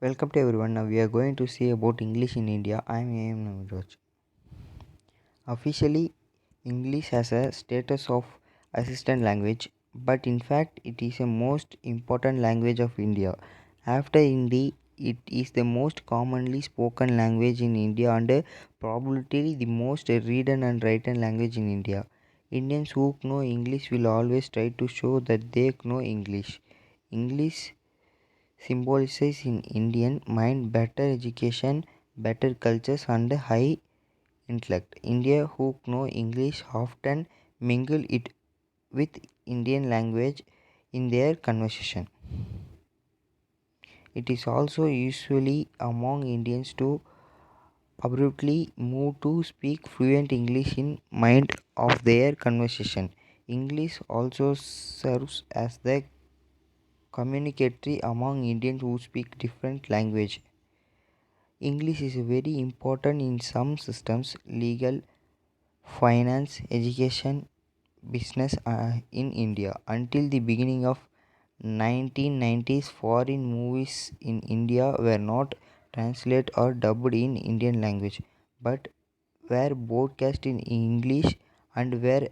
Welcome to everyone. Now we are going to see about English in India. I am A.M. Naviraj. Officially, English has a status of assistant language, but in fact, it is the most important language of India. After Hindi, it is the most commonly spoken language in India and probably the most read and written language in India. Indians who know English will always try to show that they know English. English symbolizes in Indian mind better education, better cultures and high intellect. India who know English often mingle it with Indian language in their conversation. It is also usually among Indians to abruptly move to speak fluent English in mind of their conversation. English also serves as the communicatory among Indians who speak different language. English is very important in some systems, legal, finance, education, business in India. Until the beginning of 1990s, foreign movies in India were not translated or dubbed in Indian language, but were broadcast in English and were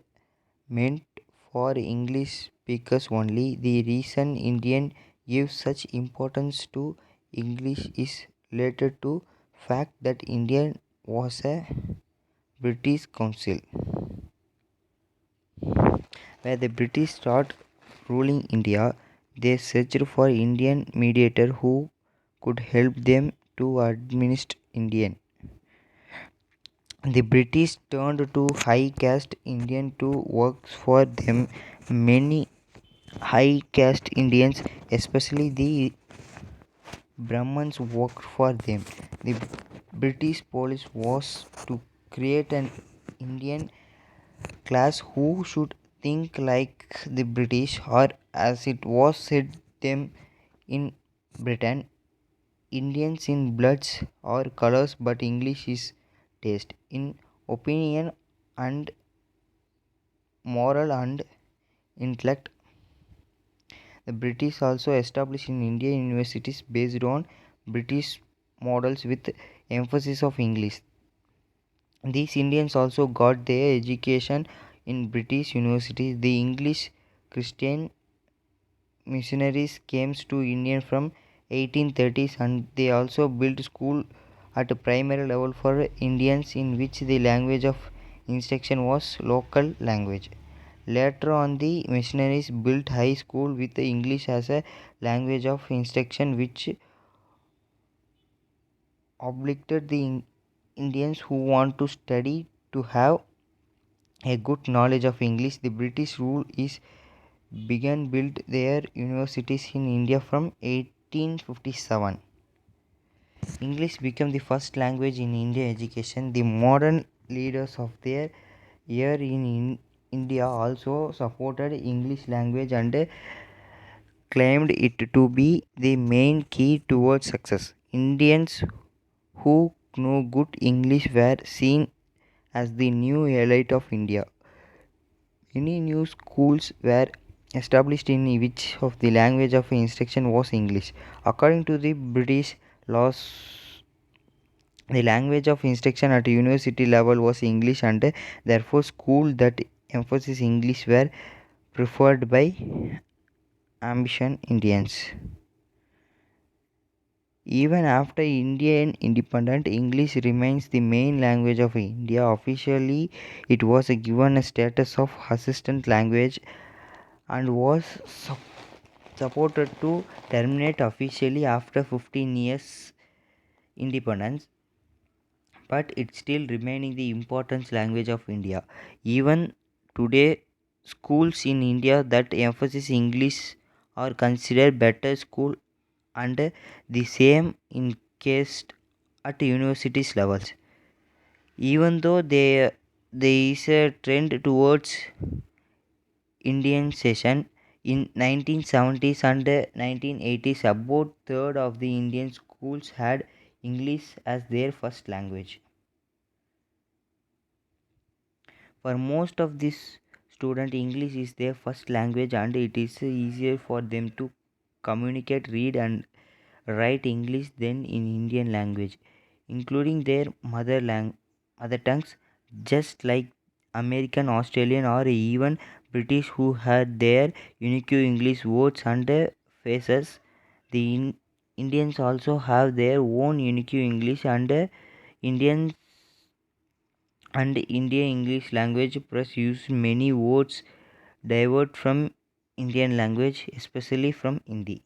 meant for English speakers only. The reason Indian gives such importance to English is related to fact that India was a British council where the British started ruling India. They searched for Indian mediator who could help them to administer Indian. The British turned to high caste Indian to work for them. Many high caste Indians, especially the Brahmins, worked for them. The British policy was to create an Indian class who should think like the British, or as it was said them in Britain, Indians in bloods or colors, but English is taste, in opinion and moral and intellect. The British also established in India universities based on British models with emphasis of English. These Indians also got their education in British universities. The English Christian missionaries came to India from 1830s, and they also built school at a primary level for Indians in which the language of instruction was local language. Later on, the missionaries built high school with English as a language of instruction, which obliged the Indians who want to study to have a good knowledge of English. The British rule is began built their universities in India from 1857. English became the first language in Indian education. The modern leaders of their year in India also supported English language and claimed it to be the main key towards success. Indians who know good English were seen as the new elite of India. Many new schools were established in which of the language of instruction was English. According to the British laws, the language of instruction at university level was English, and therefore schools that emphasize English were preferred by ambition Indians. Even after Indian independence, English remains the main language of India. Officially, it was given a status of assistant language and was supported to terminate officially after 15 years independence, but it still remaining the important language of India. Even today, schools in India that emphasize English are considered better school, and the same in case at universities levels. Even though there is a trend towards Indianization in 1970s and 1980s, about third of the Indian schools had English as their first language. For most of these students, English is their first language, and it is easier for them to communicate, read, and write English than in Indian language, including their mother tongues, just like American, Australian, or even British who had their unique English words and phrases. The Indians also have their own unique English and Indian Indian English language press use many words divert from Indian language, especially from Hindi.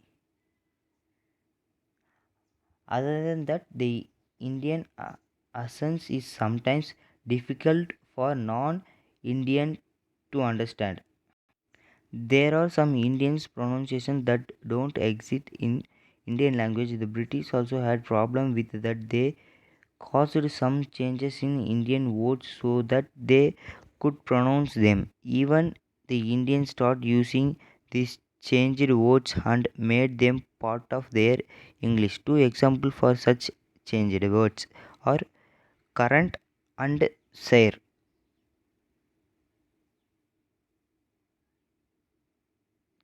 Other than that, the Indian accent is sometimes difficult for non-Indian to understand. There are some Indian pronunciations that don't exist in Indian language. The British also had problem with that. They caused some changes in Indian words so that they could pronounce them. Even the Indians started using these changed words and made them part of their English. Two examples for such changed words are current and share.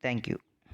Thank you.